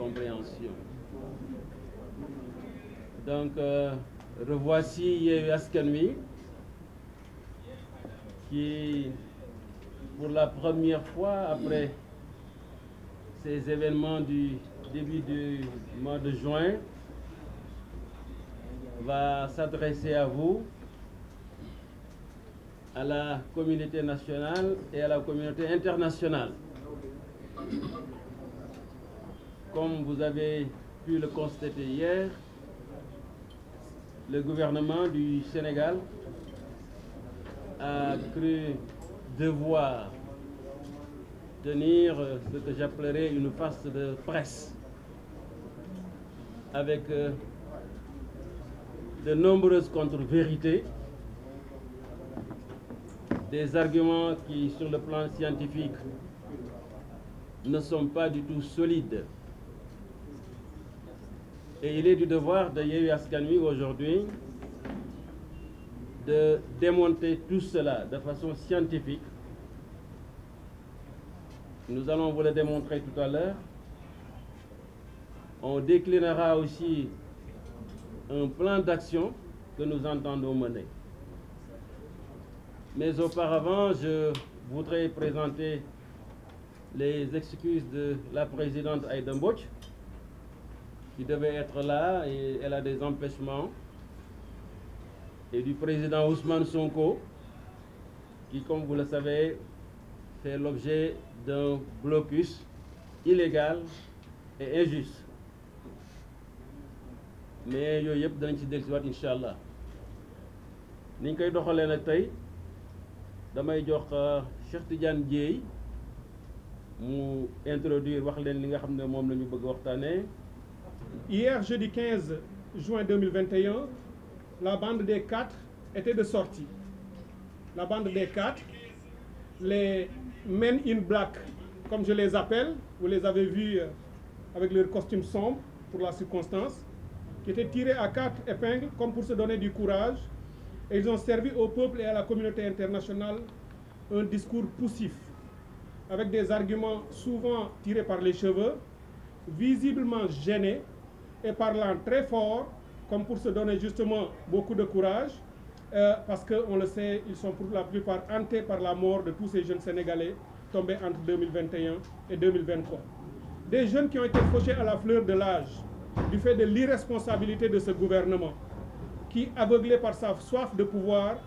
compréhension. Donc, revoici Yewwi Askan Wi qui, pour la première fois après ces événements du début du mois de juin, va s'adresser à vous, à la communauté nationale et à la communauté internationale. Comme vous avez pu le constater hier, le gouvernement du Sénégal a cru devoir tenir ce que j'appellerais une farce de presse avec de nombreuses contre-vérités, des arguments qui, sur le plan scientifique, ne sont pas du tout solides. Et il est du devoir de Yewwi Askan Wi aujourd'hui de démonter tout cela de façon scientifique. Nous allons vous le démontrer tout à l'heure. On déclinera aussi un plan d'action que nous entendons mener. Mais auparavant, je voudrais présenter les excuses de la présidente Aïda Mbodj, qui devait être là et elle a des empêchements, et du président Ousmane Sonko, qui, comme vous le savez, fait l'objet d'un blocus illégal et injuste. Mais yooyu yëpp danañ ci dellusiwaat incha allah. Ni ñu koy doxalee nag tey damay jox Cheikh Tidiane Dièye mu introduire wax leen li nga xam ne moom la ñu bëgg waxtaanee. Hier, jeudi 15 juin 2021, la bande des 4 était de sortie. La bande des 4, les Men in Black, comme je les appelle, vous les avez vus avec leur costume sombre pour la circonstance, qui étaient tirés à 4 épingles comme pour se donner du courage. Et ils ont servi au peuple et à la communauté internationale un discours poussif, avec des arguments souvent tirés par les cheveux, visiblement gênés et parlant très fort, comme pour se donner justement beaucoup de courage, parce qu'on le sait, ils sont pour la plupart hantés par la mort de tous ces jeunes Sénégalais tombés entre 2021 et 2023. Des jeunes qui ont été fauchés à la fleur de l'âge, du fait de l'irresponsabilité de ce gouvernement, qui, aveuglé par sa soif de pouvoir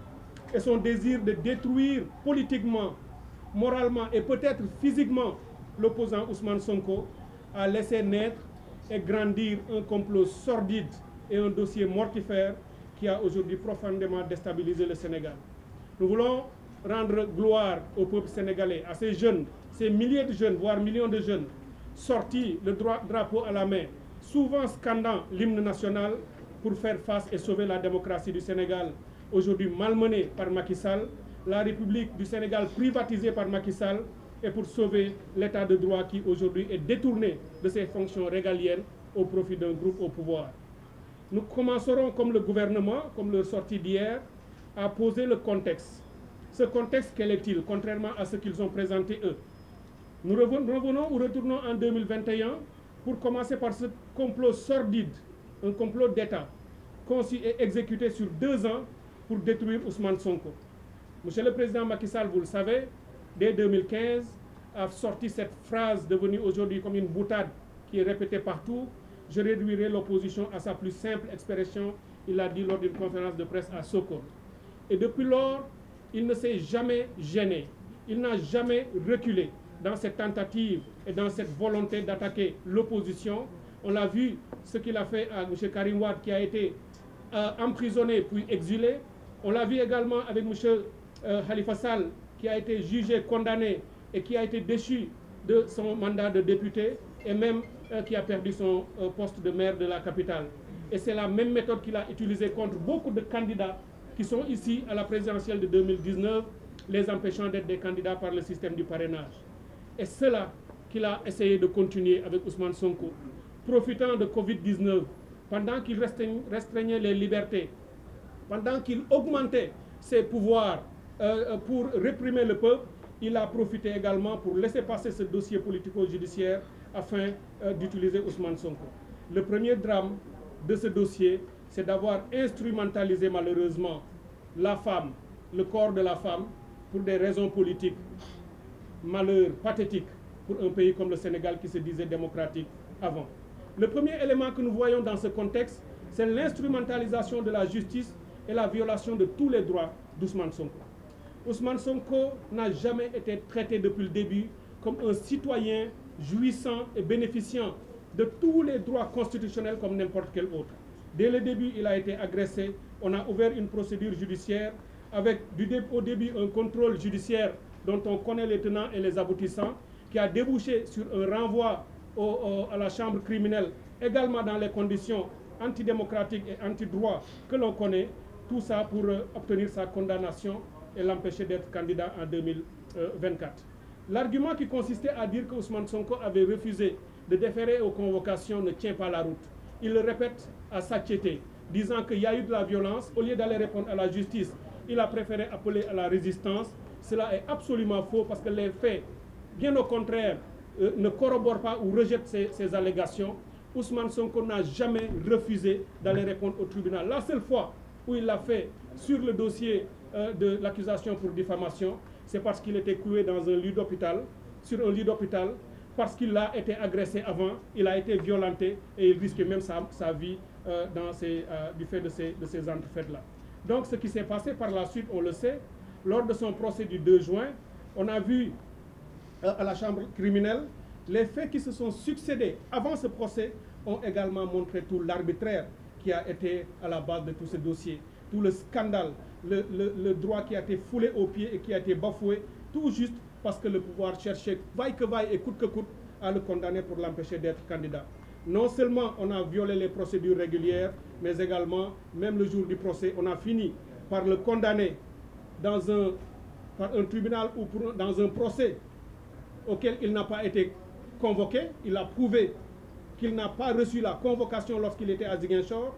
et son désir de détruire politiquement, moralement et peut-être physiquement l'opposant Ousmane Sonko, a laissé naître et grandir un complot sordide et un dossier mortifère qui a aujourd'hui profondément déstabilisé le Sénégal. Nous voulons rendre gloire au peuple sénégalais, à ces jeunes, ces milliers de jeunes, voire millions de jeunes, sortis le drapeau à la main, souvent scandant l'hymne national pour faire face et sauver la démocratie du Sénégal, aujourd'hui malmenée par Macky Sall, la République du Sénégal privatisée par Macky Sall, et pour sauver l'état de droit qui aujourd'hui est détourné de ses fonctions régaliennes au profit d'un groupe au pouvoir. Nous commencerons, comme le gouvernement, comme leur sortie d'hier, à poser le contexte. Ce contexte, quel est-il, contrairement à ce qu'ils ont présenté eux? Nous revenons ou retournons en 2021 pour commencer par ce complot sordide, un complot d'État, conçu et exécuté sur 2 ans pour détruire Ousmane Sonko. Monsieur le Président Macky Sall, vous le savez, dès 2015, a sorti cette phrase devenue aujourd'hui comme une boutade qui est répétée partout: je réduirai l'opposition à sa plus simple expression. Il l'a dit lors d'une conférence de presse à Sokone. Et depuis lors, il ne s'est jamais gêné. Il n'a jamais reculé dans cette tentative et dans cette volonté d'attaquer l'opposition. On l'a vu, ce qu'il a fait à M. Karim Wade, qui a été emprisonné puis exilé. On l'a vu également avec M. Khalifa Sall, qui a été jugé, condamné et qui a été déchu de son mandat de député et même qui a perdu son poste de maire de la capitale. Et c'est la même méthode qu'il a utilisée contre beaucoup de candidats qui sont ici à la présidentielle de 2019, les empêchant d'être des candidats par le système du parrainage. Et c'est là qu'il a essayé de continuer avec Ousmane Sonko, profitant de Covid-19, pendant qu'il restreignait les libertés, pendant qu'il augmentait ses pouvoirs pour réprimer le peuple. il a profité également pour laisser passer ce dossier politico-judiciaire afin d'utiliser Ousmane Sonko. Le premier drame de ce dossier, c'est d'avoir instrumentalisé malheureusement la femme, le corps de la femme, pour des raisons politiques. Malheur pathétique pour un pays comme le Sénégal qui se disait démocratique avant. Le premier élément que nous voyons dans ce contexte, c'est l'instrumentalisation de la justice et la violation de tous les droits d'Ousmane Sonko. Ousmane Sonko n'a jamais été traité depuis le début comme un citoyen jouissant et bénéficiant de tous les droits constitutionnels comme n'importe quel autre. Dès le début, il a été agressé. On a ouvert une procédure judiciaire avec au début un contrôle judiciaire dont on connaît les tenants et les aboutissants, qui a débouché sur un renvoi à la chambre criminelle, également dans les conditions antidémocratiques et antidroits que l'on connaît, tout ça pour obtenir sa condamnation et l'empêcher d'être candidat en 2024. L'argument qui consistait à dire que Ousmane Sonko avait refusé de déférer aux convocations ne tient pas la route. Il le répète à satiété, disant qu'il y a eu de la violence. Au lieu d'aller répondre à la justice, il a préféré appeler à la résistance. Cela est absolument faux parce que les faits, bien au contraire, ne corroborent pas ou rejettent ces allégations. Ousmane Sonko n'a jamais refusé d'aller répondre au tribunal. La seule fois où il l'a fait sur le dossier de l'accusation pour diffamation, c'est parce qu'il était cloué dans un lit d'hôpital, sur un lit d'hôpital, parce qu'il a été agressé avant, il a été violenté et il risque même sa vie du fait de ces entrefaites-là. Donc ce qui s'est passé par la suite, on le sait, lors de son procès du 2 juin, on a vu à la chambre criminelle, les faits qui se sont succédés avant ce procès ont également montré tout l'arbitraire qui a été à la base de tout ce dossier, tout le scandale, le droit qui a été foulé aux pieds et qui a été bafoué, tout juste parce que le pouvoir cherchait vaille que vaille et coûte que coûte à le condamner pour l'empêcher d'être candidat. Non seulement on a violé les procédures régulières, mais également, même le jour du procès, on a fini par le condamner par un tribunal ou dans un procès auquel il n'a pas été convoqué. Il a prouvé qu'il n'a pas reçu la convocation lorsqu'il était à Ziguinchor.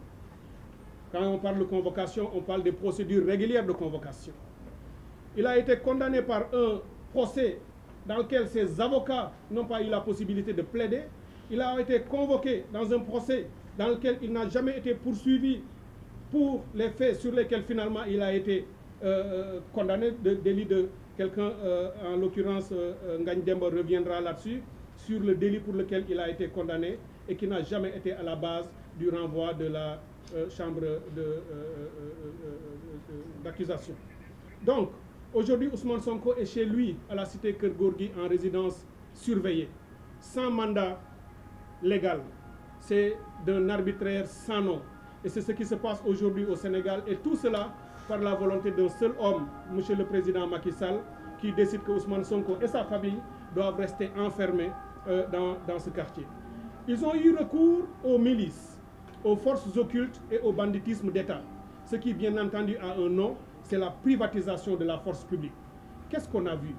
Quand on parle de convocation, on parle des procédures régulières de convocation. Il a été condamné par un procès dans lequel ses avocats n'ont pas eu la possibilité de plaider. Il a été convoqué dans un procès dans lequel il n'a jamais été poursuivi pour les faits sur lesquels finalement il a été condamné de délit de quelqu'un, en l'occurrence Ngagne Demba reviendra là-dessus, sur le délit pour lequel il a été condamné et qui n'a jamais été à la base du renvoi de la chambre d'accusation. Donc, aujourd'hui, Ousmane Sonko est chez lui, à la cité Keur Gorgui, en résidence surveillée, sans mandat légal. C'est d'un arbitraire sans nom. Et c'est ce qui se passe aujourd'hui au Sénégal. Et tout cela par la volonté d'un seul homme, M. le Président Macky Sall, qui décide que Ousmane Sonko et sa famille doivent rester enfermés dans ce quartier. Ils ont eu recours aux milices, aux forces occultes et au banditisme d'État. Ce qui, bien entendu, a un nom, c'est la privatisation de la force publique. Qu'est-ce qu'on a vu?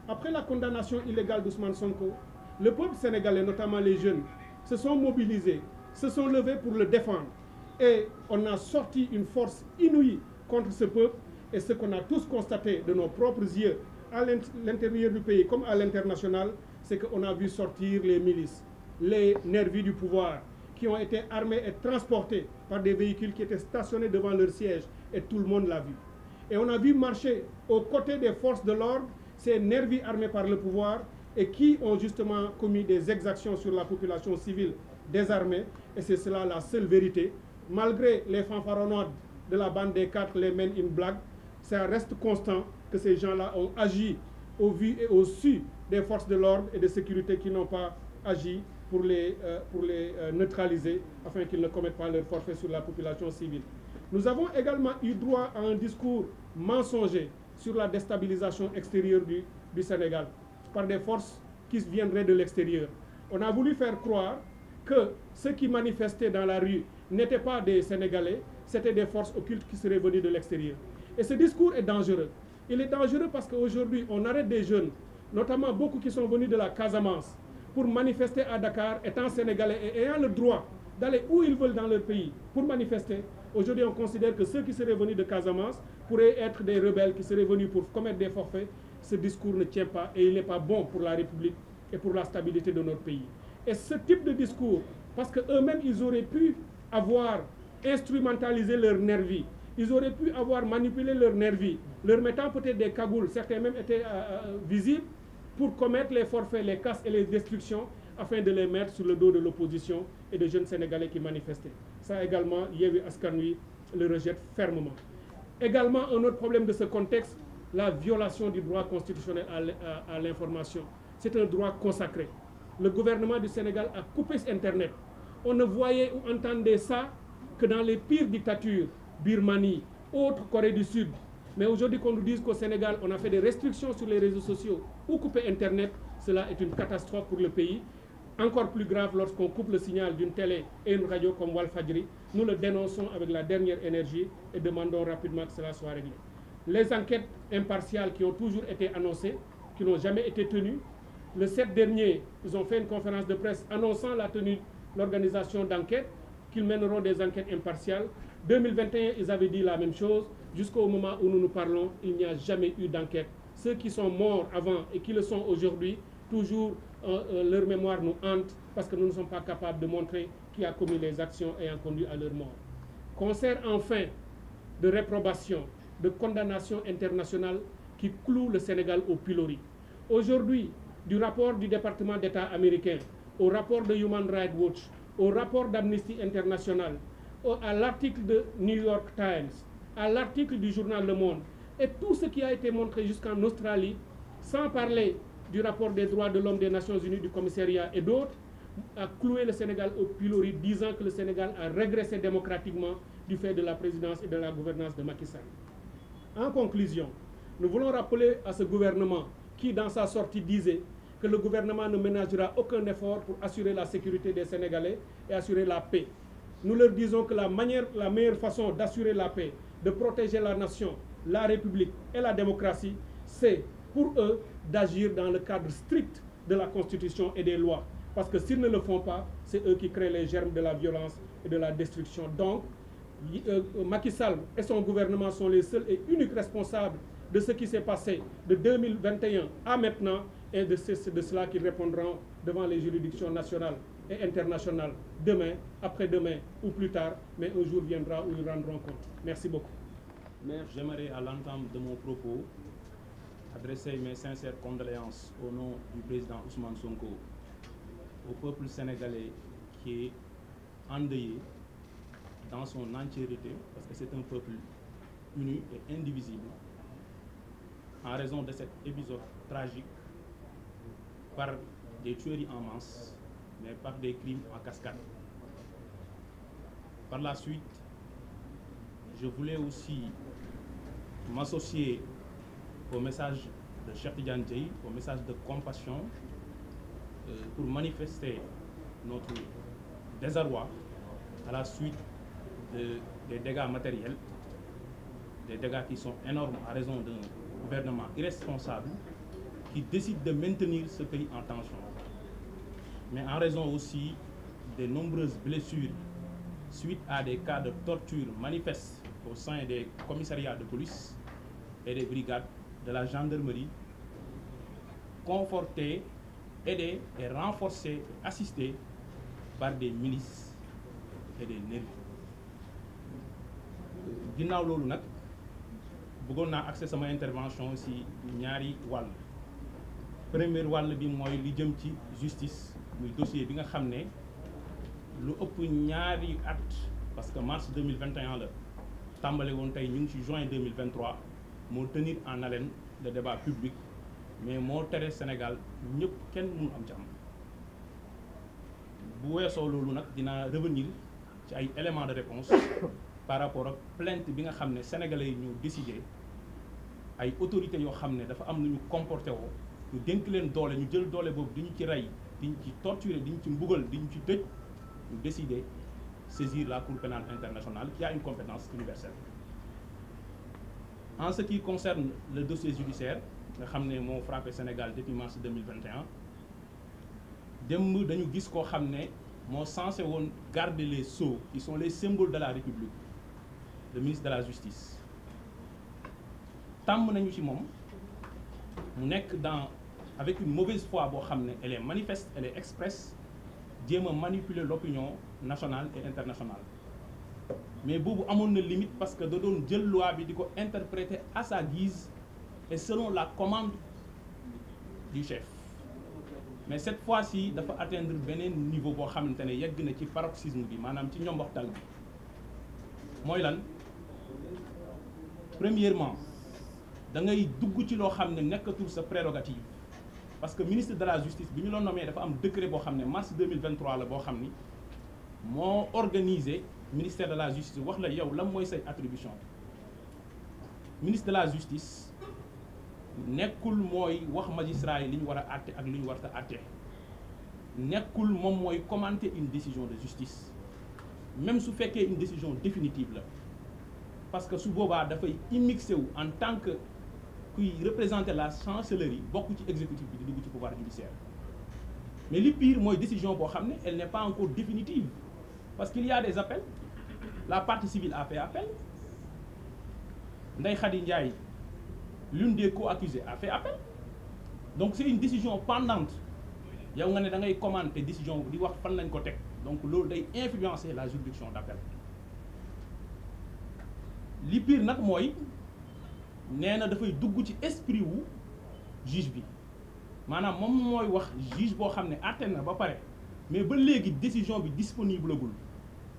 Après la condamnation illégale d'Ousmane Sonko, le peuple sénégalais, notamment les jeunes, se sont mobilisés, se sont levés pour le défendre. Et on a sorti une force inouïe contre ce peuple. Et ce qu'on a tous constaté de nos propres yeux, à l'intérieur du pays comme à l'international, c'est qu'on a vu sortir les milices, les nervis du pouvoir, qui ont été armés et transportés par des véhicules qui étaient stationnés devant leur siège. Et tout le monde l'a vu. Et on a vu marcher aux côtés des forces de l'ordre ces nervis armés par le pouvoir et qui ont justement commis des exactions sur la population civile désarmée. Et c'est cela la seule vérité. Malgré les fanfaronnades de la bande des 4, les Men in Black, ça reste constant que ces gens-là ont agi au vu et au su des forces de l'ordre et de sécurité qui n'ont pas agi pour les neutraliser afin qu'ils ne commettent pas leur forfait sur la population civile. Nous avons également eu droit à un discours mensonger sur la déstabilisation extérieure du Sénégal par des forces qui viendraient de l'extérieur. On a voulu faire croire que ceux qui manifestaient dans la rue n'étaient pas des Sénégalais, c'était des forces occultes qui seraient venues de l'extérieur. Et ce discours est dangereux. Il est dangereux parce qu'aujourd'hui, on arrête des jeunes, notamment beaucoup qui sont venus de la Casamance, pour manifester à Dakar, étant Sénégalais et ayant le droit d'aller où ils veulent dans leur pays pour manifester. Aujourd'hui, on considère que ceux qui seraient venus de Casamance pourraient être des rebelles qui seraient venus pour commettre des forfaits ce discours ne tient pas et il n'est pas bon pour la République et pour la stabilité de notre pays. Et ce type de discours, parce qu'eux-mêmes, ils auraient pu avoir instrumentalisé leur nervis, ils auraient pu avoir manipulé leur nervis, leur mettant peut-être des cagoules, certains même étaient visibles, pour commettre les forfaits, les casses et les destructions, afin de les mettre sur le dos de l'opposition et des jeunes Sénégalais qui manifestaient. Ça également, Yewwi Askan Wi le rejette fermement. Également, un autre problème de ce contexte, la violation du droit constitutionnel à l'information. C'est un droit consacré. Le gouvernement du Sénégal a coupé Internet. On ne voyait ou entendait ça que dans les pires dictatures, Birmanie, autres Corée du Sud. Mais aujourd'hui, qu'on nous dise qu'au Sénégal, on a fait des restrictions sur les réseaux sociaux ou coupé Internet, cela est une catastrophe pour le pays. Encore plus grave lorsqu'on coupe le signal d'une télé et une radio comme Walfadjri. Nous le dénonçons avec la dernière énergie et demandons rapidement que cela soit réglé. Les enquêtes impartiales qui ont toujours été annoncées, qui n'ont jamais été tenues. Le 7 dernier, ils ont fait une conférence de presse annonçant l'organisation d'enquêtes, qu'ils mèneront des enquêtes impartiales. 2021, ils avaient dit la même chose. Jusqu'au moment où nous nous parlons, il n'y a jamais eu d'enquête. Ceux qui sont morts avant et qui le sont aujourd'hui, toujours leur mémoire nous hante parce que nous ne sommes pas capables de montrer qui a commis les actions ayant conduit à leur mort. Concert enfin de réprobation, de condamnation internationale qui cloue le Sénégal au pilori. Aujourd'hui, du rapport du département d'État américain, au rapport de Human Rights Watch, au rapport d'Amnesty International, à l'article de New York Times, à l'article du journal Le Monde, et tout ce qui a été montré jusqu'en Australie, sans parler du rapport des droits de l'homme des Nations Unies, du commissariat et d'autres, a cloué le Sénégal au pilori, disant que le Sénégal a régressé démocratiquement du fait de la présidence et de la gouvernance de Macky Sall. En conclusion, nous voulons rappeler à ce gouvernement qui, dans sa sortie, disait que le gouvernement ne ménagera aucun effort pour assurer la sécurité des Sénégalais et assurer la paix. Nous leur disons que la meilleure façon d'assurer la paix, de protéger la nation, la République et la démocratie, c'est pour eux d'agir dans le cadre strict de la Constitution et des lois. Parce que s'ils ne le font pas, c'est eux qui créent les germes de la violence et de la destruction. Donc, Macky Sall et son gouvernement sont les seuls et uniques responsables de ce qui s'est passé de 2021 à maintenant, et de cela qu'ils répondront devant les juridictions nationales et internationales demain, après-demain ou plus tard, mais un jour viendra où ils rendront compte. Merci beaucoup. J'aimerais à l'entame de mon propos adresser mes sincères condoléances au nom du président Ousmane Sonko au peuple sénégalais qui est endeuillé dans son entièreté, parce que c'est un peuple uni et indivisible, en raison de cet épisode tragique par des tueries en masse, mais par des crimes en cascade. Par la suite, je voulais aussi m'associer au message de Cheikh Tidiane Dièye, au message de compassion, pour manifester notre désarroi à la suite des dégâts matériels, des dégâts qui sont énormes à raison d'un gouvernement irresponsable qui décide de maintenir ce pays en tension, mais en raison aussi des nombreuses blessures suite à des cas de torture manifestes au sein des commissariats de police et des brigades de la gendarmerie, confortés, aidés et renforcés, assistés par des milices et des nervis. Ginnaaw loolu nag bëggoon naa accès sama intervention ci ñaari wàll. Premier wàll bi mooy li jëm ci justice, muy dossier bi nga xam ne lu ëpp ñaari at, parce que mars 2021 la tàmbale woon, tey ñu ngi ci juin 2023, moo tenir en haleine le débat public, mais moo tere Sénégal ñëpp kenn mënu am jàmm. Bu weesoo loolu nag dinaa revenir ci ay éléments de réponse par rapport ak plainte bi nga xam ne sénégalais yi ñoo décidé, ay autorités yoo xam ne dafa am lu ñu comporté woo, ñu dénk leen doole, ñu jël doole boobu di ñu ci rey, di ñu ci torturer, di ñu ci mbugal, di ñu ci tëj, ñu décidé saisir la Cour pénale internationale qui a une compétence universelle. En ce qui concerne le dossier judiciaire nga xam ne moo frappé Sénégal depuis mars 2021, démb dañu gis koo xam ne moo censé woon garder les sceaux qui sont les symboles de la République, le ministre de la Justice. Tàmm nañu ci moom mu nekk avec une mauvaise foi boo xam ne elle est manifeste, elle est expresse, jéem a manipuler l'opinion nationale et internationale. Mais boobu amoon na limite parce que da doon jël loi bi di ko interpréter à sa guise et selon la commande du chef. Mais cette fois-ci dafa atteindre beneen niveau boo xamante ne yegg na ci paroxysme bi maanaam ci ñomboxtal bi mooy lan premièrement da ngay dugg ci loo xam ne nekkatul sa prérogative parce que ministre de la justice bi ñu la nommé dafa am décret boo xam ne mars 2023 la boo xam ni moo organisé ministère de la justice wax la yow lan mooy say attribution ministre de la justice nekkul mooy wax magistrat yi li ñu war a àtte ak li ñu war a àtte nekkul moom mooy commenter une décision de justice même su fekkee une décision définitive la parce que su boobaa dafay immixé wu en tant que kuy représenter la chancellerie bokk ci exécutif bi di dugg ci pouvoir judiciaire mais li pire mooy décision boo xam ne elle n'est pas encore définitive parce qu'il y a des appels la partie civile a fait appel Ndeye Khady Ndiaye l'une des co-accusées a fait appel donc c'est une décision pendante yow nga ne da ngay commenter décision di wax fan lañ ko teg donc loolu day influencer la juridiction d'appel li pire nag mooy nee na dafay dugg ci esprit wu juge bi maanaam moom mooy wax juge boo xam ne àtte na ba pare mais ba léegi décision bi disponible gul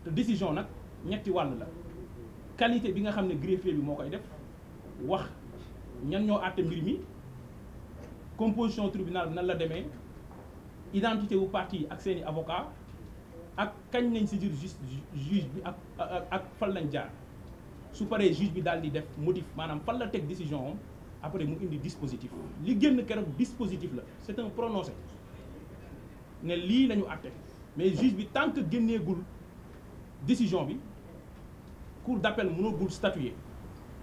te décision nag ñetti wàll la qualité bi nga xam ne greffier bi moo koy def wax ñan ñoo àtte mbir mi composition tribunal bi nan la demee identité wu partie ak seeni avocat ak kañ nañ saisir juge bi ak fan lañ jaar su paree juge bi daal di def motif maanaam fan la teg décision am après mu indi dispositif li génn keroog dispositif la c'est un prononcé ne lii la ñu àtte mais juge bi tant que génneegul décision bi cour d'appel mënagul statuer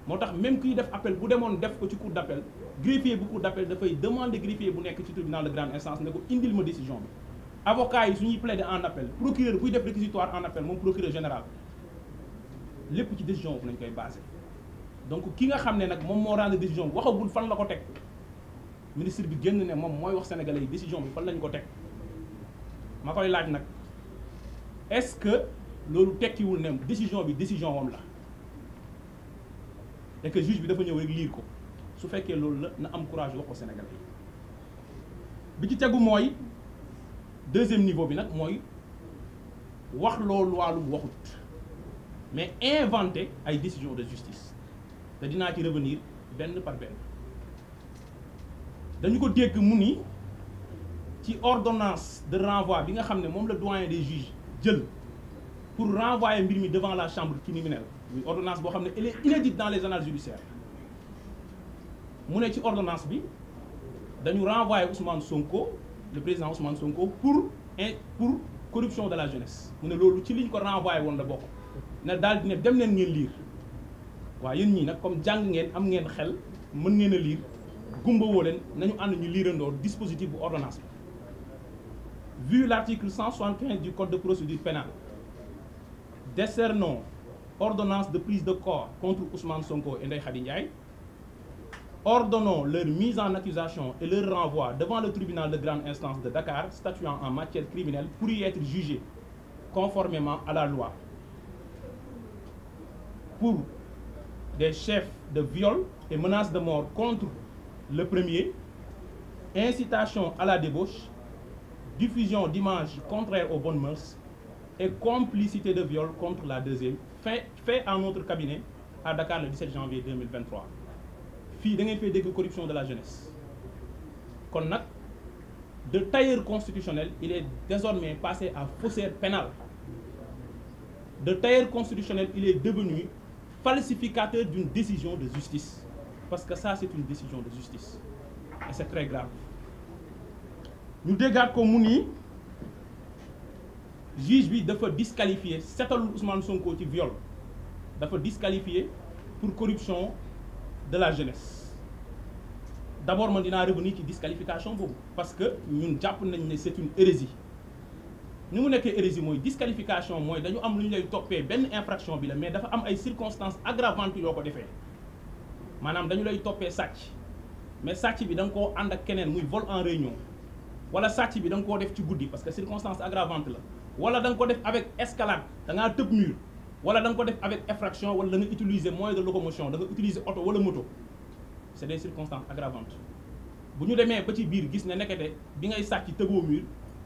moo tax même kuy def appel bu demoon def ko ci cour d'appel greffier bu cour d'appel dafay demander greffier bu nekk ci tribunal de grande instance ne ko indil ma décision bi avocat yi su ñuy plaider en appel procureur buy def réquisitoire en appel moom procureur général lépp ci décision bu nañ koy basé donc ki nga xam ne nag moom moo rendre décision bi waxagul fan la ko teg ministre bi génn ne moom mooy wax sénégalais yi décision bi fan lañ ko teg ma koy laaj nag est-ce que loolu tekkiwul ne décision bi décision wam la et que juge bi dafa ñëw rek lire ko su fekkee loolu la na am courage wax ko sénégalais yi bi ci tegu mooy deuxième niveau bi nag mooy wax loolu wàllum waxut mais inventer ay décisions de justice te dinaa ci revenir benn par benn dañu ko dégg mu ni ci ordonnance de renvoi bi nga xam ne moom la doyen des juges jël pour renvoyer mbir mi devant la chambre criminelle muy ordonnance boo xam ne elle est inédite dans les annales judiciaires mu ne ci ordonnance bi dañu renvoyer Ousmane Sonko le président Ousmane Sonko pour corruption de la jeunesse mu ne loolu ci liñ ko renvoyer woon la bokk ne daal di ne dem leen ngeen lire waaw yéen ñii nag comme jàng ngeen am ngeen xel mën ngeen a lire gumba woo leen nañu ànd ñu liirandoo dispositif bu ordonnance bi vu l'article 175 du code de procédure pénale décernons ordonnance de prise de corps contre Ousmane Sonko et Ndeye Khady Ndiaye, ordonnons leur mise en accusation et leur renvoi devant le tribunal de grande instance de Dakar statuant en matière criminelle pour y être jugés conformément à la loi pour des chefs de viol et menaces de mort contre le premier, incitation à la débauche, diffusion d'images contraires aux bonnes mœurs et complicité de viol contre la deuxième, fait en notre cabinet à Dakar le 17 janvier 2023. fii da ngeen fay dégg corruption de la jeunesse kon nag de tailleur constitutionnel il est désormais passé à faussaire pénal. De tailleur constitutionnel il est devenu falsificateur d'une décision de justice parce que ça c'est une décision de justice et c'est très grave. ñu déggaat ko mu ni juge bi dafa disqualifier setalul Ousmane Sonko ci viol dafa disqualifier pour corruption de la jeunesse. D'abord man dinaa revenir ci disqualification boobu parce que ñun jàpp nañ ne c'est une hérésie. ni mu nekkee hérésie mooy disqualification mooy dañu am lu ñu lay toppee benn infraction bi la mais dafa am ay circonstances aggravantes yoo ko defee maanaam dañu lay toppee sàcc mais sàcc bi da nga koo ànd ak keneen muy vol en réunion wala sàcc bi da nga koo def ci guddi parce que circonstance aggravante la wala da nga ko def avec escalade da ngaa tëb mur wala da nga ko def avec effraction wala da nga utiliser moyen de locomotion da nga utiliser oto wala moto c'est des circonstances aggravantes bu ñu demee ba ci biir gis ne nekkete bi ngay sàcc tëboo mur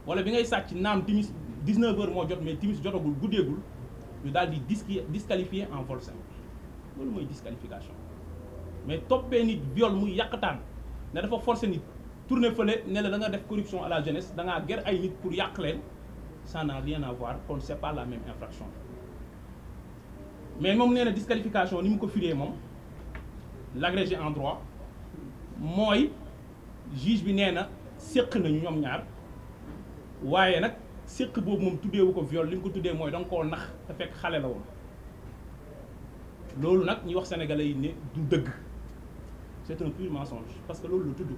wala bi ngay sàcc naam timis 19h moo jot mais timis jotagul guddeegul ñu daal di disqualifier en vol simple loolu mooy disqualification mais toppee nit viol muy yàqtaan ne dafa forcer nit tourner fële ne la da nga def corruption à la jeunesse da ngaa ger ay nit pour yàq leen ça n'a rien à voir kon c'est pas la même infraction mais moom nee na disqualification ni mu ko firee moom l'agrégé en droit mooy juge bi nee na séq nañu ñoom ñaar waaye nag séq boobu moom tuddeewu ko viol li mu ko tuddee mooy da nga koo nax te fekk xale la woon loolu nag ñuy wax sénégalais yi ne du dëgg c'est un pur mensonge parce que loolu la tudd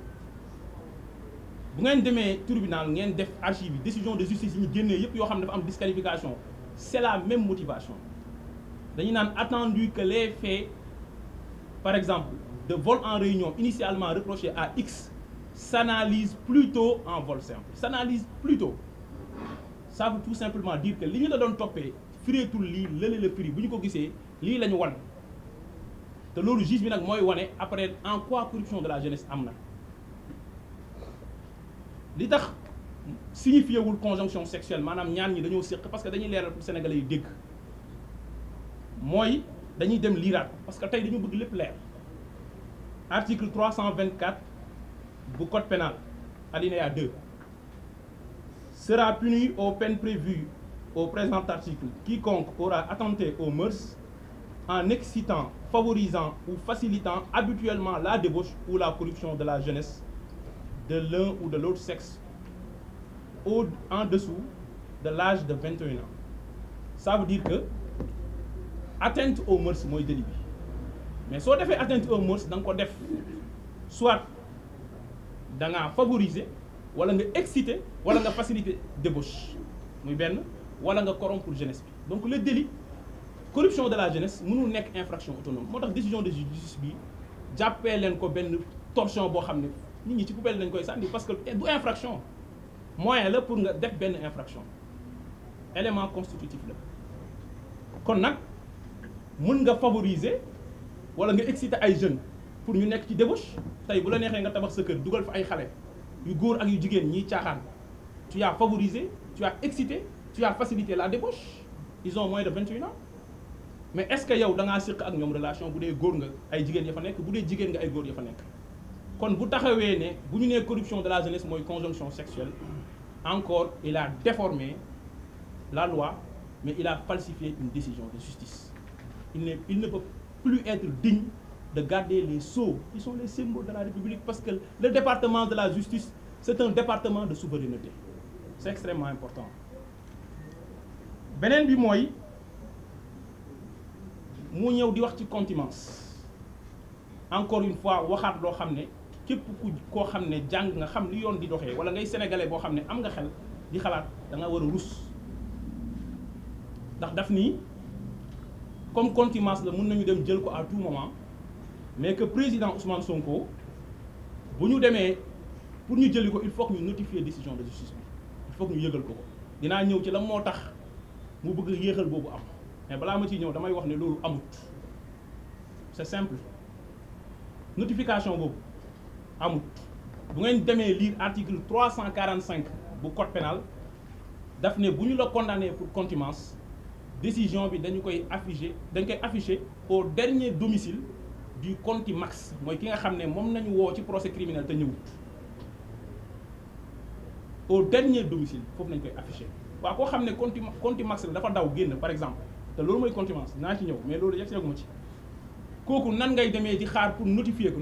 bu ngeen demee tribunal ngeen def archive yi décision de justice yi ñu génnee yëpp yoo xam ne dafa am disqualification c'est la même motivation dañu naan attendu que les faits par exemple de vol en réunion initialement reproché à X s'analyse plutôt en vol simple s'analyse plutôt ça veut tout simplement dire que li ñu la doon toppee fireetul lii lële la firi bu ñu ko gisee lii la ñu wan te loolu juge bi nag mooy wane après en quoi corruption de la jeunesse am na li tax signifié wul conjonction sexuelle maanaam ñaan ñi dañoo séq parce que dañuy leeral pour sénégalais yi dégg mooy dañuy dem liiraat parce que tey dañu bëgg lépp leer article 324 bu code pénal alinéa 2 sera puni aux peines prévues au présent article quiconque aura attenté aux mœurs en excitant, favorisant ou facilitant habituellement la débauche ou la corruption de la jeunesse de l'un ou de l'autre sexe en dessous de l'âge de 21 ans. Ça veut dire que atteinte aux mœurs mooy délit bi mais soo defee atteinte aux mœurs da nga ko def soit da ngaa favoriser wala nga exciter wala nga faciliter débauche muy benn wala nga corrompre jeunesse bi donc le délit corruption de la jeunesse mënul nekk infraction autonome moo tax décision de justice bi jàppee leen ko benn torchon boo xam ne nit ñi ci poubelle lañ koy sànni parce que du infraction moyen la pour nga def benn infraction élément constitutif la kon nag mën nga favoriser wala nga exciter ay jeunes pour ñu nekk ci débauche tey bu la neexee nga tabax sa kër dugal fa ay xale yu góor ak yu jigéen ñiy caaxaan tu as favorisé tu as excité tu as facilité la débauche ils ont moins de 21 ans mais est-ce que yow da ngaa séq ak ñoom relation bu dee góor nga ay jigéen ya fa nekk bu dee jigéen nga ay góor ya fa nekk kon bu taxawee ne bu ñu nee corruption de la jeunesse mooy conjonction sexuelle encore il a déformé la loi mais il a falsifié une décision de justice il ne peut plus être digne de garder les sceaux qui sont les symboles de la République parce que le département de la justice c'est un département de souveraineté c'est extrêmement important beneen bi mooy mu ñëw di wax ci contumace encore une fois waxaat loo xam ne képp ku koo xam ne jàng nga xam li yoon di doxee wala ngay sénégalais boo xam ne am nga xel di xalaat da nga war a rus ndax daf nii comme contumace la mun nañu dem jël ko à tout moment mais que président Ousmane Sonko bu ñu demee pour ñu jëli ko il faut que ñu notifier décision de justice bi il faut que ñu yëgal ko dinaa ñëw ci la moo tax mu bëgg yéexal boobu am mais balaa ma ciy ñëw damay wax ne loolu amut c'est simple notification boobu amut bu ngeen demee lire article 345 bu code pénal daf ne bu ñu la condamné pour contumace décision bi dañ koy afficher au dernier domicile du contumax mooy ki nga xam ne moom nañu woo ci procès criminel te ñëwut au dernier domicile foofu nañ koy afficher waaw koo xam ne contumax la dafa daw génn par exemple te loolu mooy contumace naa ci ñëw mais loolu yegg seeguma ci kooku nan ngay demee di xaar pour notifier ko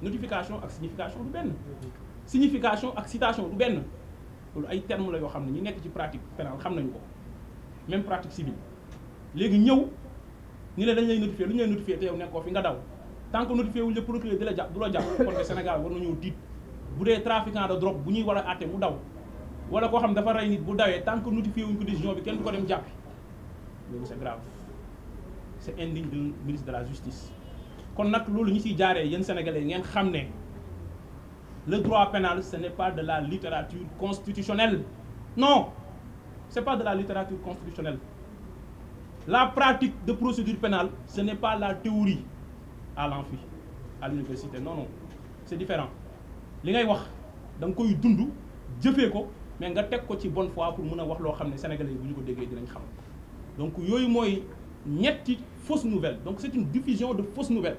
notification ak signification du benn signification ak citation du benn loolu ay termes la yoo xam ne ñi nekk ci pratique pénale xam nañu ko même pratique civile léegi ñëw ni la dañ lay notifier lu ñu lay notifier te yow nekkoo fi nga daw tant que notifié wuñ le procureur di la jàpp du la jàpp kon que Sénégal war nañoo tiit bu dee trafiquant de drogue bu ñuy war a àtte mu daw wala koo xam dafa rey nit bu dawee tant que notifié wuñ ko décision bi kenn du ko dem jàppi loolu c'est grave c'est indigne d'un ministre de la justice kon nag loolu ñu siy jaaree yéen sénégalais ngeen xam ne le droit pénal, ce n'est pas de la littérature constitutionnelle. Non, ce n'est pas de la littérature constitutionnelle. La pratique de procédure pénale, ce n'est pas la théorie à l'amphi, à l'université. Non, non, c'est différent. Li ngay wax da nga koy dund jëfee ko mais nga teg ko ci bonne foi pour mën a wax loo xam ne sénégalais yi bu ñu ko déggee dinañ xam donc yooyu mooy ñetti fausse nouvelle. Donc c'est une diffusion de fausses nouvelles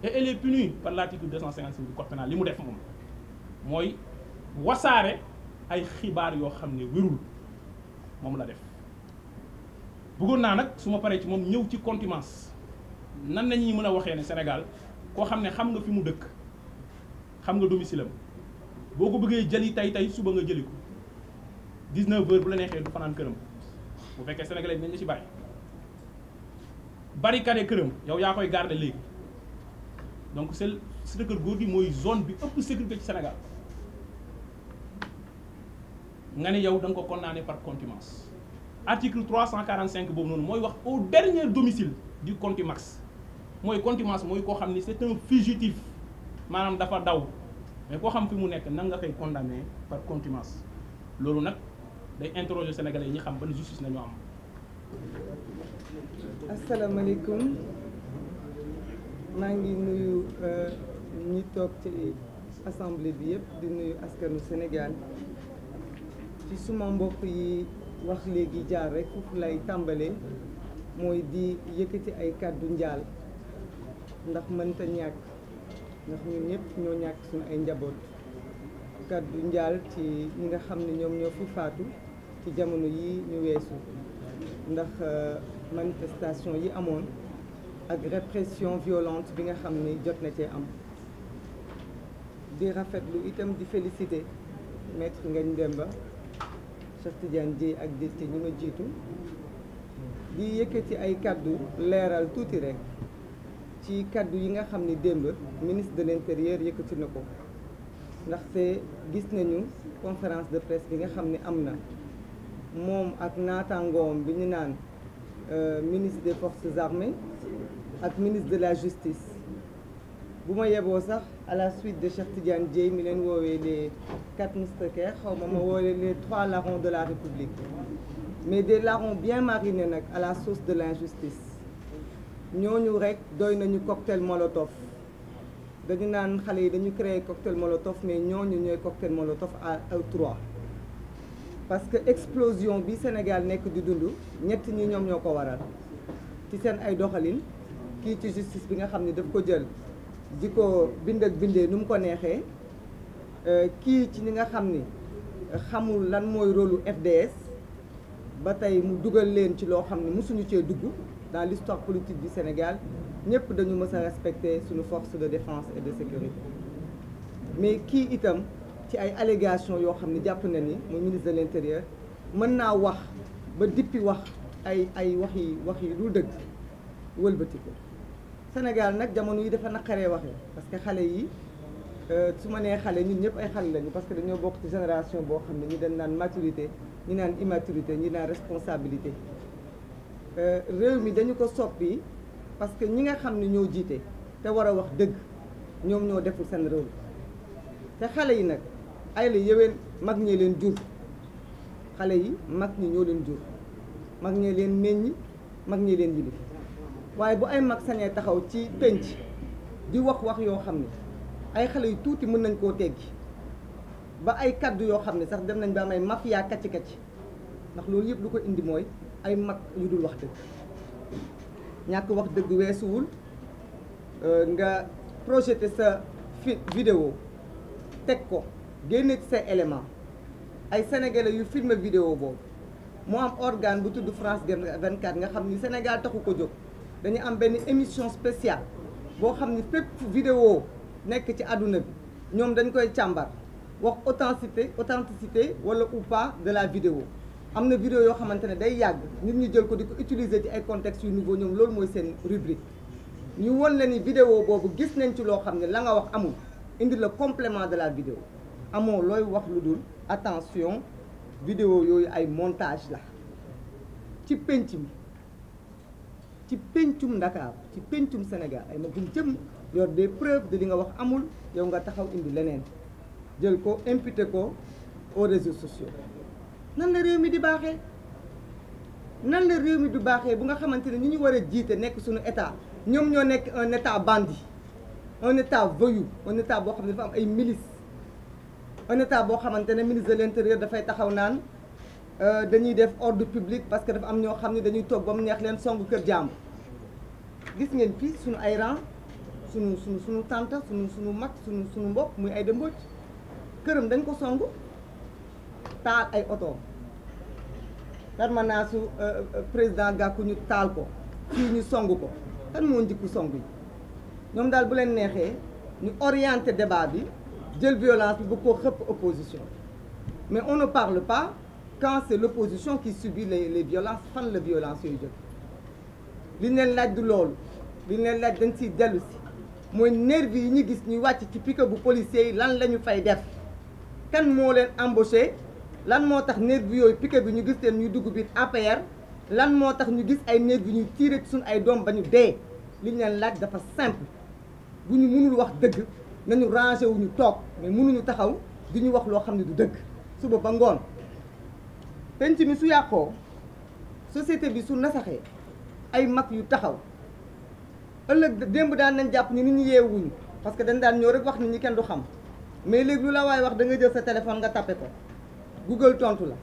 et elle est punie par l'article 255 du code pénal. Li mu def moom mooy wasaare ay xibaar yoo xam ne wérul moom la def. bëggoon naa nag su ma paree ci moom ñëw ci contumace nan la ñuy mën a waxee ne Sénégal koo xam ne xam nga fi mu dëkk xam nga domicile am boo ko bëggee jëli tey suba nga jëli ko 19h bu la neexee du fanaan këram bu fekkee sénégalais dinañ la ci bàyyi barricade këram yow yaa koy garder léegi donc c'est kër góor gi mooy zone bi ëpp sécurité ci Sénégal nga ne yow da nga ko condamné par contumace. Article 345 boobu noonu mooy wax au dernier domicile du contumax mooy contumace mooy koo xam ni c'est un fugitif maanaam dafa daw mais koo xam fi mu nekk nan nga koy condamné par contumace loolu nag day interroger sénégalais yi ñi xam ban justice nañu am. asalaamaaleykum maa ngi nuyu ñi toog ci assemblée bi yëpp di nuyu askanu Sénégal ci suma mbokk yi. wax léegi jaar rek foofu lay tàmbalee mooy di yëkkati ay kàddu njaal ndax mënta ñàkk ndax ñun ñëpp ñoo ñàkk suñu ay njaboot kàddu njaal ci ñi nga xam ne ñoom ñoo fi faatu ci jamono yi ñu weesu ndax manifestation yi amoon ak répression violente bi nga xam ni jot na cee am di rafetlu itam di féliciter maître Ngagne Demba Cheikh Tidiane Dièye ak député ñi ma jiitu di yëkkati ay kaddu leeral tuuti rek ci kaddu yi nga xam ni démb ministre de l'intérieur yëkkati na ko ndaxte gis nañu conférence de presse bi nga xam ne am na moom ak naataangoom bi ñu naan ministre des forces armées ak ministre de la justice bu ma yeboo sax à la suite de Cheikh Tidiane Dièye mi leen woowee les 4 mousquetaires xaw ma woowee les 3 larrons de la République mais des larrons bien marinés nag à la sauce de l'injustice ñooñu rek doy nañu cocktail molotov dañu naan xale yi dañu créer cocktail molotov mais ñooñu ñooy cocktail molotov à 3 parce que explosion bi Sénégal nekk di dund ñett ñi ñoom ñoo ko waral ci seen ay doxalin kii ci justice bi nga xam ne daf ko jël di ko bind ak bindee nu mu ko neexee kii ci ñi nga xam ni xamul lan mooy rôlu FDS ba tey mu dugal leen ci loo xam ne mosuñu cee dugg dans l'histoire politique du Sénégal ñëpp dañu mës a respecter suñu force de défense et de sécurité mais kii itam ci ay allégations yoo xam ne jàpp na ni muy ministre de l'intérieur mën naa wax ba dippi wax ay wax yi lu dëgg wëlbati ko Sénégal nag jamono yi dafa naqaree waxee parce que xale yi su ma nee xale ñun ñëpp ay xale lañu parce que dañoo bokk ci génération boo xam ne ñi dañ naan maturité ñi naan immaturité ñi naan responsabilité réew mi dañu ko soppi parce que ñi nga xam ne ñoo jiite te war a wax dëgg ñoom ñoo deful seen réew te xale yi nag ay la yeween mag ñee leen jur xale yi mag ñi ñoo leen jur mag ñee leen meññ mag ñee leen yilif waaye bu ay mag sañee taxaw ci penc di wax yoo xam ne ay xale yu tuuti mën nañ koo teggi ba ay kaddu yoo xam ne sax dem nañ ba am ay mafia kacc-kacc ndax loolu yëpp lu ko indi mooy ay mag yu dul wax dëgg ñàkk wax dëgg weesuwul nga projeté sa vidéo teg ko génne ci say élément ay sénégalais yu filmé vidéo boobu moo am organe bu tudd France 24 nga xam ni Sénégal taxu ko jóg dañu am benn émission spéciale boo xam ni fépp vidéo nekk ci àdduna bi ñoom dañ koy càmbar wax authenticité wala ou pas de la vidéo am na vidéo yoo xamante ne day yàgg nit ñi jël ko di ko utiliser ci ay contextes yu nouveau ñoom loolu mooy seen rubrique ñu won la ni vidéo boobu gis nañ ci loo xam ne la nga wax amul indi le complément de la vidéo amoo looy wax lu dul attention vidéo yooyu ay montage la ci penc mi ci pencum Dakar ci pencum Sénégal ay magum jëm yor des preuves de li nga wax amul yow nga taxaw indi leneen jël ko imputé ko aux réseaux sociaux. nan la réew mi di baaxee nan la réew mi du baaxee bu nga xamante ne ñi ñu war a jiite nekk suñu état ñoom ñoo nekk un état bandit, un état voyou, un état boo xam ne dafa am ay milices, un état boo xamante ne ministre de l'intérieur dafay taxaw naan dañuy def ordre public parce que dafa am ñoo xam ne dañuy toog ba mu neex leen songu kër jàmbur. gis ngeen fii suñu ay rang suñu tante suñu mag suñu mbokk muy Aïda Mbodj këram dañ ko songu taal ay oto permanence su président Gakou ñu taal ko fii ñu songu ko kan moo njëkku songu yi ñoom daal bu leen neexee ñu orienté débat bi jël violence bi bu ko xëpp opposition mais on ne parle pas quand c'est l'opposition qui subit les violences. fan la violence yooyu jóg li ñu leen laaj du loolu li ñu leen laaj dañ siy dellu si mooy nervi yi ñu gis ñuy wàcc ci pique bu policiers yi lan la ñu fay def kan moo leen embauché lan moo tax nervi yooyu pique bi ñu gis leen ñuy dugg biir APR lan moo tax ñu gis ay nervi ñuy tiire ci suñu ay doom ba ñu dee li ñu leen laaj dafa simple bu ñu mënul wax dëgg nañu rangé wu ñu toog mais mënuñu taxaw di ñu wax loo xam ne du dëgg suba ba ngoon penc mi su yàqoo société bi su nasaxee ay mag yu taxaw ëllëg démb daan nañ jàpp ni nit ñi yeewuñu parce que dañ daan ñëw rek wax nit ñi kenn du xam mais léegi lu la waaye wax da nga jël sa téléphone nga tapé ko Google tontu la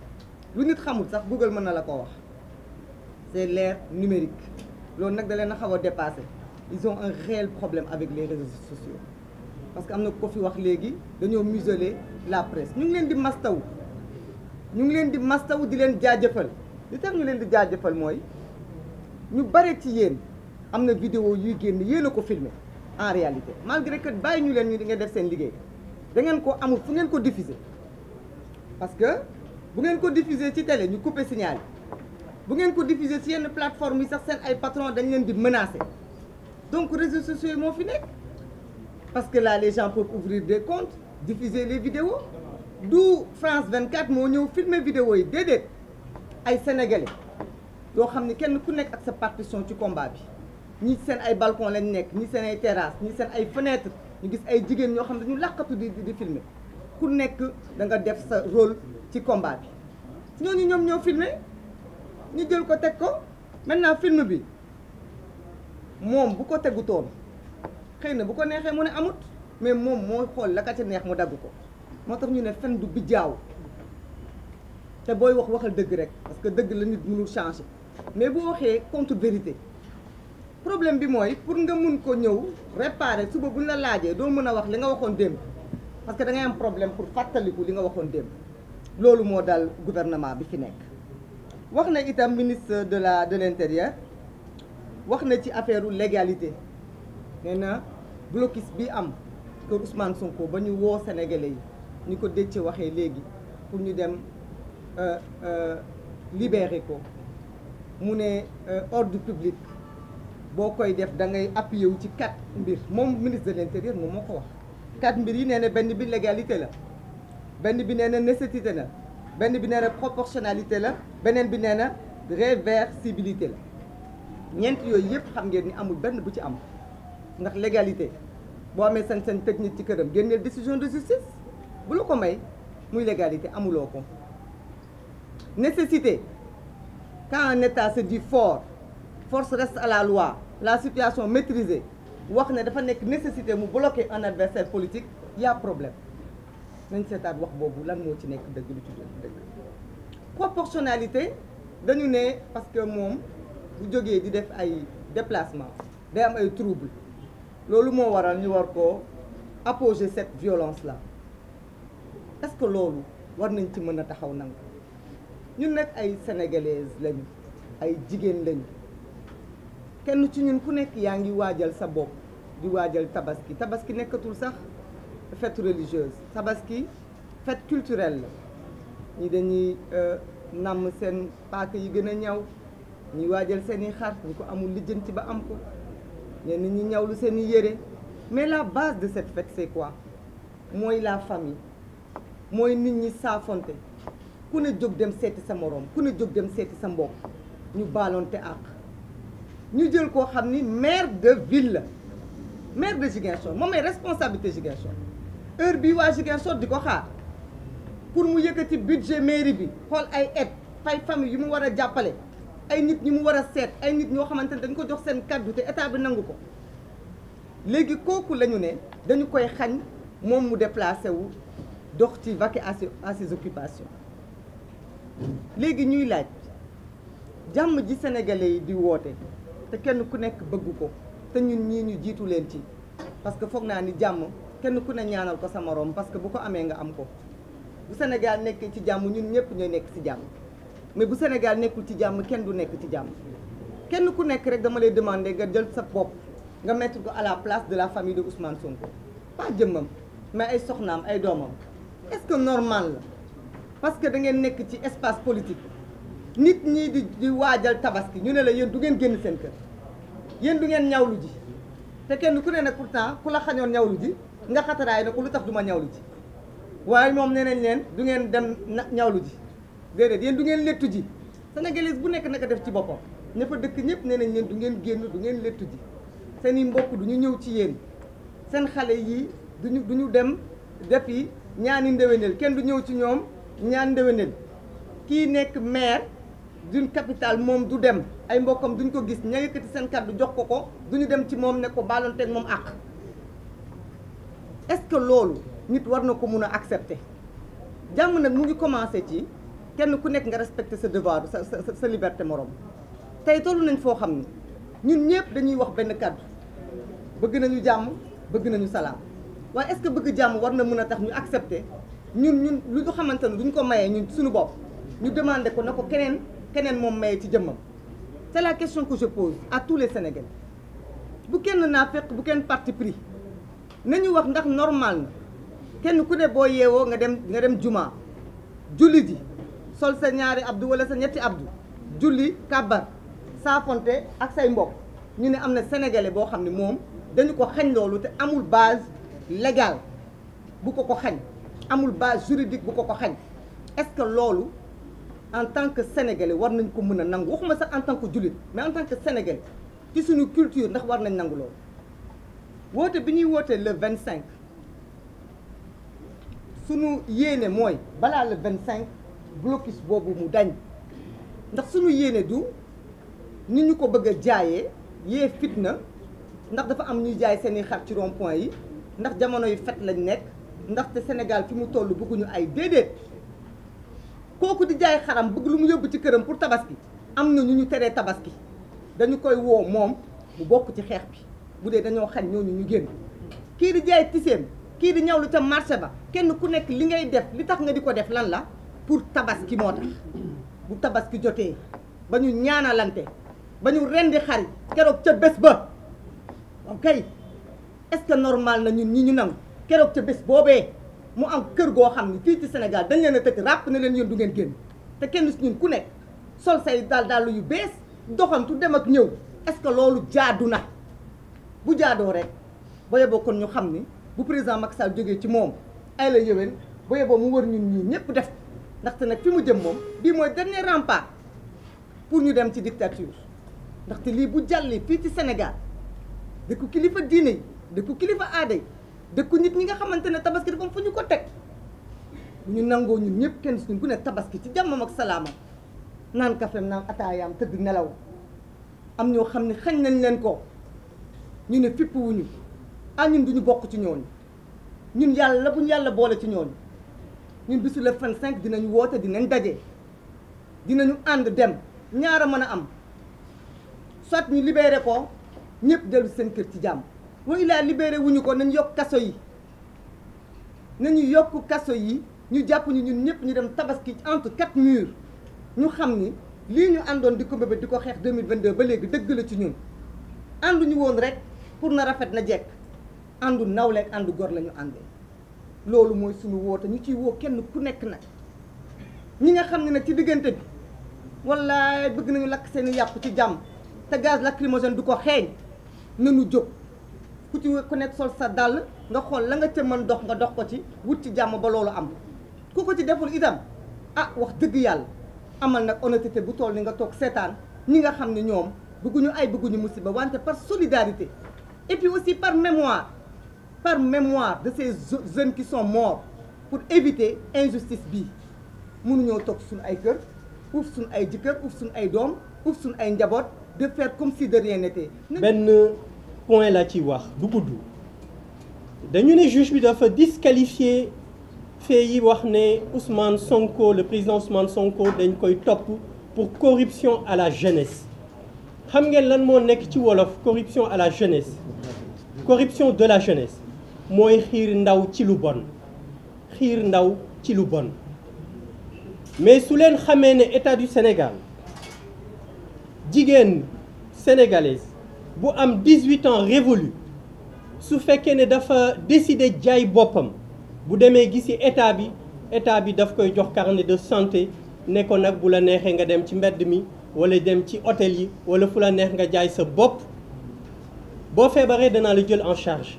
lu nit xamul sax Google mën na la koo wax c'est l'ère numérique loolu nag da leen a xaw a dépassé. Ils ont un réel problème avec les réseaux sociaux parce que am na ko fi wax léegi dañoo museler la presse ñu ngi leen di mastaw di leen jaajëfal li tax ñu leen di jaajëfal mooy ñu bare ci yéen am na vidéo yuy génn yéen a ko filmer en réalité malgré que bàyyi ñu leen ñu di nga def seen liggéey da ngeen ko amul fu ngeen ko diffuser parce que bu ngeen ko diffuser ci télé ñu couper signal bu ngeen ko diffuser ci yenn plateforme yi sax seen ay patron dañ leen di menacer. Donc réseaux sociaux yi moo fi nekk parce que là les gens peuvent ouvrir des comptes diffuser les vidéos du France 24 moo ñëw filmer vidéo yi déedéet ay sénégalais yoo xam ne kenn ku nekk ak sa partition ci combat bi ñi seen ay balcon lañ nekk ñi seen ay terrasse ñi seen ay fenêtre ñu gis ay jigéen ñoo xam ne dañu làqatu di filmer ku nekk da nga def sa rôle ci combat bi ñooñu ñoom ñoo filmer ñu jël ko teg ko maintenant film bi moom bu ko tegutoon xëy na bu ko neexee mu ne amut mais moom moo xool la ka ca neex mu dagg ko moo tax ñu ne fen du bijjaaw te booy wax waxal dëgg rek parce que dëgg la nit mënul changer mais bu waxee contre vérité problème bi mooy pour nga mun ko ñëw réparer suba buñ la laajee doo mën a wax li nga waxoon démb parce que da ngay am problème pour fàttaliku li nga waxoon démb loolu moo dal gouvernement bi fi nekk. wax na itam ministre de l'intérieur wax na ci affaire légalité nee na blocus bi am kër Ousmane Sonko ba ñu woo sénégalais yi ñu ko Déthié waxee léegi pour ñu dem libérer ko mu ne ordre public boo koy def da ngay appuyer wu ci 4 mbir moom ministre de l'intérieur moom moo ko wax 4 mbir yi nee na benn bi légalité la benn bi nee na nécessité la benn bi nee na proportionnalité la beneen bi nee na réversibilité la ñeent yooyu yëpp xam ngeen ni amul benn bu ci am ndax légalité boo amee sañ-sañ tëj nit ci këram génneel décision de justice bu la ko may muy légalité amuloo ko. Nécessité quand un état se dit fort force reste à la loi la situation maîtrisée wax ne dafa nekk nécessité mu bloquer un adversaire politique y a problème nañ seetaat wax boobu lan moo ci nekk dëgg lu ci dëgg. Proportionnalité dañu ne parce que moom bu jógee di def ay déplacement day am ay trouble loolu moo waral ñu war ko apposer cette violence là est-ce que loolu war nañ ci mën a taxaw nangu ñun nag ay sénégalaises lañu ay jigéen lañu kenn ci ñun ku nekk yaa ngi waajal sa bopp di waajal tabaski tabaski nekkatul sax fête religieuse tabaski fête culturelle la ñi dañuy namm seen paaka yi gën a ñaw ñi waajal seen i xar ñu ko amul lijjanti ba am ko ñenn ñi ñawlu seen i yére mais la base de cette fête c'est quoi mooy la famille mooy nit ñi saafonte ku ne jóg dem seeti sa moroom ku ne jóg dem seeti sa mbokk ñu baalonte àq ñu jël koo xam ni maire de ville la maire de Ziguinchor moom ay responsabilité Ziguinchor heure bii waa Ziguinchor di ko xaar pour mu yëkkati budget mairie bi xool ay aide fay famille yu mu war a jàppale ay nit ñi mu war a seet ay nit ñoo xamante ne dañ ko jox seen kaddu te état bi nangu ko léegi kooku la ñu ne dañu koy xañ moom mu déplacé wu dox ci vaquer à ses occupations léegi ñuy laaj jàmm ji sénégalais yi di woote te kenn ku nekk bëgg ko te ñun ñii ñu jiitu leen ci parce que foog naa ni jàmm kenn ku ne ñaanal ko sa moroom parce que bu ko amee nga am ko bu Sénégal nekkee ci jàmm ñun ñëpp ñooy nekk ci jàmm mais bu Sénégal nekkul ci jàmm kenn du nekk ci jàmm kenn ku nekk rek dama lay demander nga jël sa bopp nga mettre ko à la place de la famille de Ousmane Sonko pas jëmmam mais ay soxnaam ay doomam est-ce que normal la parce que da ngeen nekk ci espace politique nit ñi di waajal tabaski ñu ne la yéen du ngeen génn seen kër yéen du ngeen ñawlu ji te kenn ku ne nag pourtant ku la xañoon ñawlu ji nga xataraay na ko lu tax du ma ñawlu ji waaye moom nee nañ leen du ngeen dem ñawlu ji déedéet yéen du ngeen lettu ji sénégalais bu nekk naka def ci boppam ña fa dëkk ñëpp nee nañ leen du ngeen génn du ngeen lettu ji seen i mbokk du ñu ñëw ci yéen seen xale yi duñu dem defi ñaani ndéwénel kenn du ñëw ci ñoom ñaan ndéwénel kii nekk maire d'une capitale moom du dem ay mbokkam duñ ko gis ña yëkkati seen kàddu jox ko duñu dem ci moom ne ko baalonteeg moom àq est-ce que loolu nit war na ko mun a accepter jàmm nag mu ngi commencé ci kenn ku nekk nga respecter sa devoir sa liberté morom tey tollu nañ foo xam ne ñun ñëpp dañuy wax benn kàddu bëgg nañu jàmm bëgg nañu salaam waaye est-ce que bëgg jàmm war na mën a tax ñu accepter ñun lu ñu xamante ne duñ ko mayee ñun suñu bopp ñu demander ko na ko keneen moom mayee ci jëmmam c'est la question que je pose à tous les Sénégalais bu kenn naa fekk bu kenn parti pris nañu wax ndax normal na kenn ku ne boo yeewoo nga dem juma julli ji sol sa ñaari abdu wala sa ñetti abdu julli kàbbar saafonte ak say mbokk ñu ne am na sénégalais boo xam ne moom dañu ko xañ loolu te amul base légale bu ko xañ amul base juridique bu ko xañ est-ce que loolu en tant que sénégalais war nañ ko mën a nangu waxuma sax en tant que jullit mais en tant que sénégalais ci suñu culture ndax war nañ nangu loolu woote bi ñuy wootee le 25 suñu yéene mooy balaa le 25 blocus boobu mu dañ ndax suñu yéene du ni ñu ko bëgg a jaayee yee fitna ndax dafa am ñuy jaay seeni xar ci rond point yi ndax jamono yu fet lañ nekk ndaxte Sénégal fi mu toll bëgguñu ay déedéet kooku di jaay xaram bëgg lu mu yóbbu ci këram pour tabaski am na ñu teree tabaski dañu koy woo moom mu bokk ci xeex bi bu dee dañoo xañ ñooñu ñu génn kii di jaay tiseem kii di ñawlu ca marché ba kenn ku nekk li ngay def li tax nga di ko def lan la pour tabaski moo tax bu tabaski jotee ba ñu ñaanalante ba ñu rendi xari keroog ca bés ba ok est-ce que normal na ñun ñi ñu nangu keroog ca bés boobee mu am kër goo xam ne fii ci Sénégal dañ leen a tëj ràpp ne leen yéen du ngeen génn te kenn si ñun ku nekk sol say daal yu bees doxantu dem ak ñëw est-ce que loolu jaadu na bu jaadoo rek ba yeboo kon ñu xam ni bu président Macky Sall jógee ci moom ay la yëwén ba yeboo mu wër ñun ñii ñëpp def ndaxte nag fi mu jëm moom bii mooy dernier rempart pour ñu dem ci dictature ndaxte lii bu jàllee fii ci Sénégal dëkku kilifa diine yi dëkku kilifa aada yi dëkku nit ñi nga xamante ne tabaski dafa fu ñu ko teg bu ñu nangoo ñun ñëpp kenn suñu ku ne tabaski ci jàmmam ak salaamam naan kafem naan ataayaam tëdd nelaw am ñoo xam ne xañ nañ leen ko ñu ne fipp wuñu ñun duñu bokk ci ñooñu ñun yàlla bu ñu yàlla boole ci ñooñu ñun bisu le 25 dinañu woote dinañ daje dinañu ànd dem ñaara mën a am soit ñu libéré ko ñëpp dellu seen kër ci jàmm wa ilaa libéré wuñu ko nañ yokk kaso yi nañu yokk kaso yi ñu jàpp ñu ñun ñëpp ñu dem tabaski entre 4 murs ñu xam ni lii ñu àndoon di ko mbébét di ko xeex 2022 ba léegi dëgg la ci ñun ànduñu woon rek pour na rafet na jekk àndu nawleeg àndu gor la ñu àndee loolu mooy suñu woote ñu ciy woo kenn ku nekk nag ñi nga xam ne nag ci diggante bi wallaay bëgg nañu lakk seen i yàpp ci jàmm te gaz lacrymogène du ko xeeñ nanu jóg ku nekk sol sa dàll nga xool la nga ca mën dox nga dox ko ci wut ci jàmm ba loolu am ku ko ci deful itam wax dëgg yàlla amal nag honnêteté bu toll ni nga toog seetaan ñi nga xam ne ñoom bëgguñu musiba wante par solidarité et puis aussi par mémoire par mémoire de ces jeunes qui sont morts pour éviter injustice bi mënuñoo toog suñu ay kër uuf suñu ay jëkkër uuf suñu ay doom uuf suñu ay njaboot de faire comme si de rien n'était. benn point la ci wax du gudd dañu ne juge bi dafa disqualifier fait yi wax ne Ousmane Sonko le président Ousmane Sonko dañ koy topp pour corruption à la jeunesse xam ngeen lan moo nekk ci wolof corruption à la jeunesse corruption de la jeunesse mooy xiir ndaw ci lu bon xiir ndaw ci lu bon mais su leen xamee ne état du Sénégal jigéen sénégalaise bu am 18 ans révolu su fekkee ne dafa décider jaay boppam bu demee gisi état bi daf koy jox carnet de santé ne ko nag bu la neexee nga dem ci mbedd mi wala dem ci hôtel yi wala fu la neex nga jaay sa bopp boo feebaree danaa la jël en charge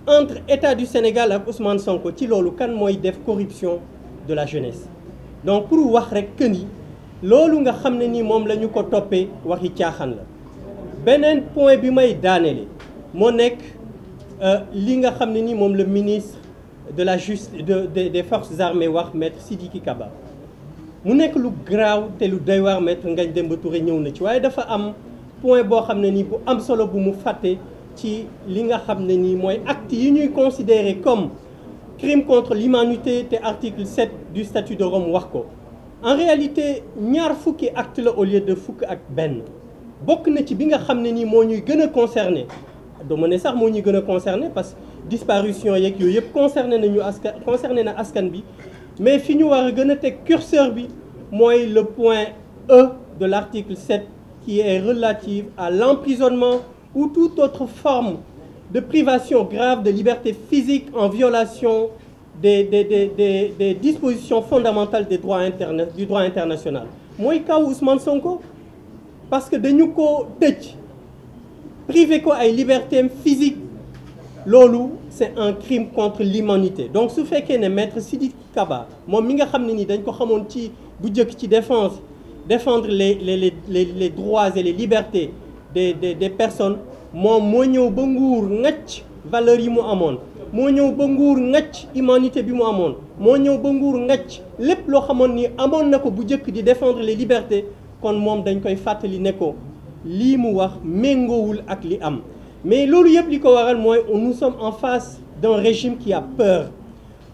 entre état du Sénégal ak Ousmane Sonko ci loolu kan mooy def corruption de la jeunesse donc pour wax rek que ni loolu nga xam ne ni moom la ñu ko toppee waxi caaxaan la beneen point bi may daaneele moo nekk li nga xam ne ni moom le ministre de la justice des forces armées wax maître Sidiki Kaba mu nekk lu graaw te lu doy waar maître Ngagne Demba Touré ñëw na ci waaye dafa am point boo xam ne nii bu am solo bu mu fàtte ci li nga xam ne nii mooy acte yi ñuy considérer comme crime contre l'humanité te article 7 du statut de Rome wax ko en réalité ñaar fukki acte la au lieu de fukk ak benn bokk na ci bi nga xam ne nii moo ñuy gën a concerné dama ne sax moo ñuy gën a concerné parce que disparition yeeg yooyu yëpp concerné na askan bi mais fi ñu war a gën a teg curseur bi mooy le point E de l'article 7 qui est relative à l'emprisonnement ou toute autre forme de privation grave de liberté physique en violation des dispositions fondamentales du droit international mooy kaw Ousmane Sonko parce que dañu ko tëj privé ko ay libertés physiques loolu c'est un crime contre l'humanité donc su fekkee ne maître Sidiki Kaba moom mi nga xam ne ni dañ ko xamoon ci bu jëkk ci défendre les droits et les libertés des personnes moom moo ñëw ba nguur ngacc valeurs yi mu amoon moo ñëw ba nguur ngacc humanité bi mu amoon moo ñëw ba nguur ngacc lépp loo xamoon ni amoon na ko bu jëkk di défendre les libertés kon moom dañ koy fàttali ne ko lii mu wax méngoowul ak li am mais loolu yëpp li ko waral mooy nous sommes en face d'un régime qui a peur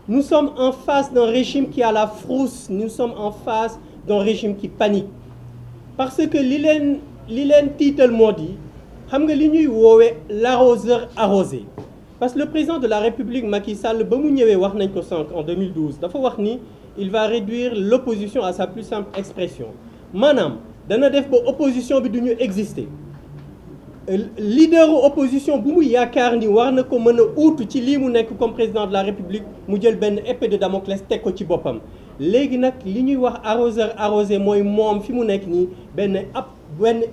nous sommes en face d'un régime qui a la frousse nous sommes en face d'un régime qui panique parce que li leen tiital moo di xam nga li ñuy woowee l'arroseur arrosé parce que le président de la République Macky Sall ba mu ñëwee wax nañ ko sànq en 2012 dafa wax ni il va réduire l'opposition à sa plus simple expression maanaam dana def ba opposition bi du ñu exister leaderu opposition bu mu yaakaar ni war na ko mën a uutu ci lii mu nekk comme président de la République mu jël benn épée de Damoclès teg ko ci boppam léegi nag li ñuy wax arroseur arrosé mooy moom fi mu nekk nii benn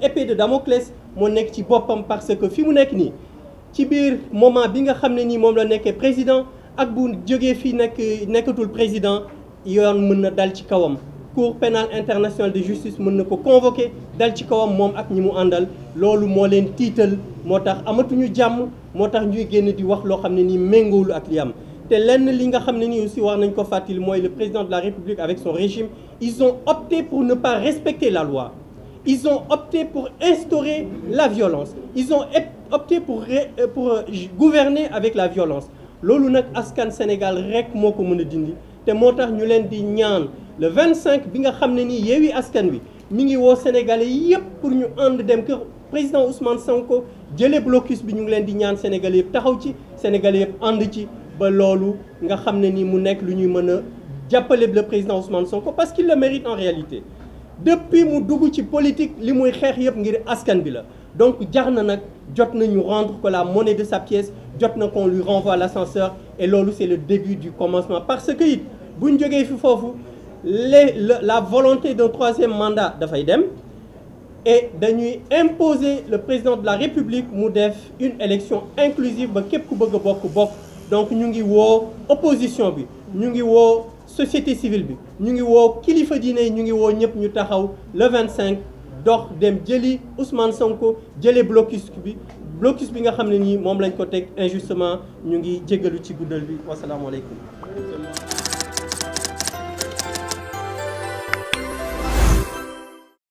épée de Damoclès moo nekk ci boppam parce que fi mu nekk nii ci biir moment bi nga xam ne nii moom la nekkee président ak bu jógee fii nekkatul président yoon mën na dal ci kawam Cour pénale internationale de justice mën na ko convoquer dal ci kawam moom ak ñi mu àndal loolu moo leen tiital moo tax amatuñu jàmm moo tax ñuy génn di wax loo xam ne nii méngoowul ak li am te lenn li nga xam ne nii aussi war nañ ko fàttali mooy le président de la République avec son régime ils ont opté pour ne pas respecter la loi ils ont opté pour instaurer la violence ils ont opté pour gouverner avec la violence loolu nag askan Sénégal rek moo ko mën a dindi te moo tax ñu leen di ñaan le 25 bi nga xam ne nii Yewwi Askan Wi mi ngi woo Sénégalais yépp pour ñu ànd dem kër président Ousmane Sonko jëlee blocus bi ñu ngi leen di ñaan Sénégalais yëpp taxaw ci Sénégalais yëpp ànd ci ba loolu nga xam ne nii mu nekk lu ñuy mën a jàppale le président Ousmane Sonko parce qu'il le mérite en réalité depuis mu dugg ci politique li muy xeex yëpp ngir askan bi la donc jar na nag jot na ñu rendre que la monnaie de sa pièce jot na qu'on lui renvoie l'ascenseur et loolu c'est le début du commencement parce que it buñ jógee fi foofu la volonté d'un troisième mandat dafay dem et dañuy imposer le président de la République mu def une élection inclusive ba képp ku bëgg a bokk donc ñu ngi woo opposition bi ñu ngi woo société civile bi ñu ngi woo kilifa diine yi ñu ngi woo ñëpp ñu taxaw le 25 dox dem jëli Ousmane Sonko jëlee blocus bi blocus bi nga xam ne nii moom lañ ko teg injustement ñu ngi jéggalu ci guddal bi wasalaamaaleykum